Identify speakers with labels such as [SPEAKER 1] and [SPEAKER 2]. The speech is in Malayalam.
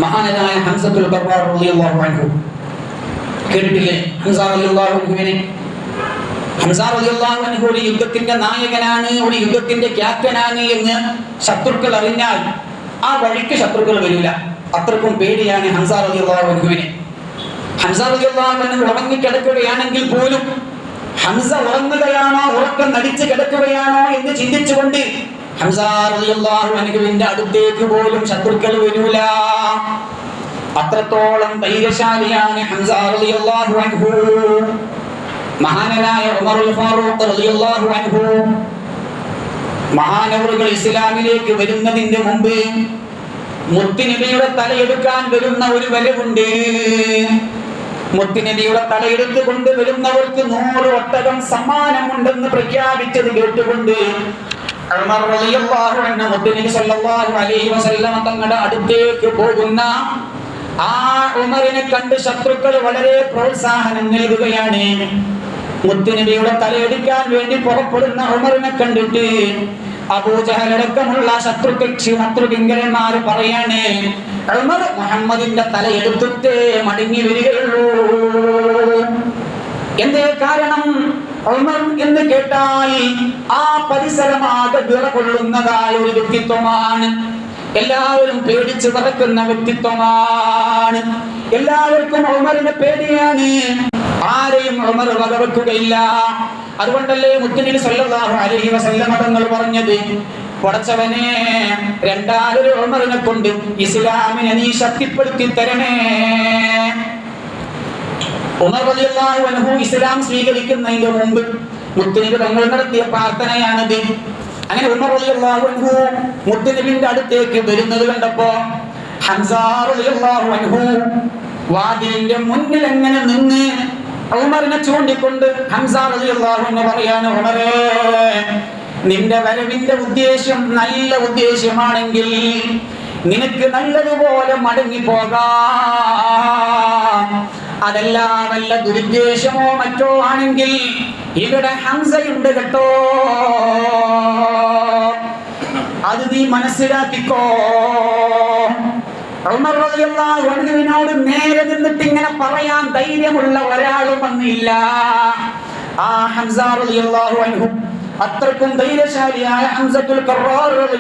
[SPEAKER 1] മഹാനായ ഹംസത്തുൽ ഖർറാർ റളിയല്ലാഹു അൻഹു കേട്ടിട്ടില്ലേ? ഹംസ റളിയല്ലാഹു അൻഹുവിനെ. ഹംസ റളിയല്ലാഹു അൻഹു ഒരു യുദ്ധത്തിന്റെ നായകനാണ്, ഒരു യുദ്ധത്തിന്റെ ക്യാപ്റ്റനാണ് എന്ന് ശത്രുക്കൾ അറിഞ്ഞാൽ ആ വഴിക്ക് ശത്രുക്കൾ വരില്ല. അത്രക്കും പേടിയാണ് ഹംസ റളിയല്ലാഹു അൻഹുവിനെ. ഹംസ റളിയല്ലാഹു അൻഹു ഉറങ്ങിക്കിടക്കുകയാണെങ്കിൽ പോലും ഹംസ ഉറങ്ങുകയാണോ ഉറക്കം നടിച്ച് കിടക്കുകയാണോ എന്ന് ചിന്തിച്ചുകൊണ്ട് ഹംസ റളിയല്ലാഹു അൻഹുവിന്റെ അടുത്തേക്ക് പോലും ശത്രുക്കൾ വരില്ല. അത്രത്തോളം ധൈര്യശാലിയാണ് ഹംസ റളിയല്ലാഹു അൻഹു. മഹാനായ ഉമറുൽ ഫാറൂഖ് റളിയല്ലാഹു അൻഹു മഹാനവറുകൾ ഇസ്ലാമിലേക്ക് വരുന്നതിന്റെ മുമ്പ് മുത്തുനബിയുടെ തലയെടുക്കാൻ വരുന്ന ഒരു വരവുണ്ട്. മുത്തുനബിയുടെ തലയെടുത്ത് കൊണ്ടുവരുന്നവർക്ക് 100 ഒട്ടകം സമ്മാനമുണ്ടെന്ന് പ്രഖ്യാപിച്ചത് കേട്ടുകൊണ്ട് ഉമർ റളിയല്ലാഹു അൻഹു മുത്തുനബി സല്ലല്ലാഹു അലൈഹി വസല്ലം തങ്ങളുടെ അടുത്തേക്ക് പോകുന്ന ആ ഉമറിനെ കണ്ട് ശത്രുക്കൾ വളരെ പ്രോത്സാഹനം നൽകുകയാണ്. മുത്തുനബിയുടെ തലയെടുക്കാൻ വേണ്ടി പുറപ്പെടുന്ന ഉമറിനെ കണ്ടിട്ട് അബൂജഹൽ അടക്കമുള്ള ശത്രുകിങ്കരന്മാർ പറയാണ്, ഉമർ മുഹമ്മദിന്റെ തലയെടുത്തിട്ടേ മടങ്ങി വരികയുള്ളൂ. എന്തേ കാരണം? ഉമർ എന്ന് കേട്ടാൽ ആ പരിസരമാകെ വിറകൊള്ളുന്നതായ ഒരു വ്യക്തിത്വമാണ്. എല്ലാവരും പേടിച്ച് പറക്കുന്ന വ്യക്തിത്വമാണ്. എല്ലാവർക്കും ഉമറിനെ പേടിയാണ്. ആരെയും ഉമർ വകവെക്കുകയില്ല. അതുകൊണ്ടല്ലേ മുത്തുനബി സല്ലല്ലാഹു അലൈഹി വസല്ലം തങ്ങൾ പറഞ്ഞത്, പടച്ചവനെ രണ്ടാലൊരു ഉമറിനെ കൊണ്ട് ഇസ്ലാമിനെ നീ ശക്തിപ്പെടുത്തി തരണേ. ഉമർ റളിയല്ലാഹു അൻഹു ഇസ്ലാം സ്വീകരിക്കുന്നതിന് മുമ്പ് മുത്തുനബി തങ്ങൾ നടത്തിയ പ്രാർത്ഥനയാണത്. അങ്ങനെ ഉമർ റളിയല്ലാഹു അൻഹു മുത്തുനബിയുടെ അടുത്തേക്ക് വരുന്നത് കണ്ടപ്പോ ഹംസ റളിയല്ലാഹു അൻഹു വാതിലിന്റെ മുന്നിൽ എങ്ങനെ നിന്ന് ഉമറിനെ ചൂണ്ടിക്കൊണ്ട് ഹംസ റളിയല്ലാഹു അൻഹു പറയാണ്, ഉമറേ, നിന്റെ വരവിന്റെ ഉദ്ദേശം നല്ല ഉദ്ദേശമാണെങ്കിൽ നിനക്ക് നല്ലതുപോലെ മടങ്ങി പോകാം. അതല്ല വല്ല ദുരുദ്ദേശമോ മറ്റോ ആണെങ്കിൽ ഇവിടെ ഹംസയുണ്ട് കേട്ടോ, അത് നീ മനസ്സിലാക്കിക്കോ. ഉമർ റളിയല്ലാഹു അൻഹുവിനോട് നേരെ നിന്നിട്ട് ഇങ്ങനെ പറയാൻ ധൈര്യമുള്ള ഒരാളും വന്നില്ല. ആ ഹംസ റളിയല്ലാഹു അൻഹു അത്രക്കും ധൈര്യശാലിയായ ഹംസത്തുൽ ഖർറാർ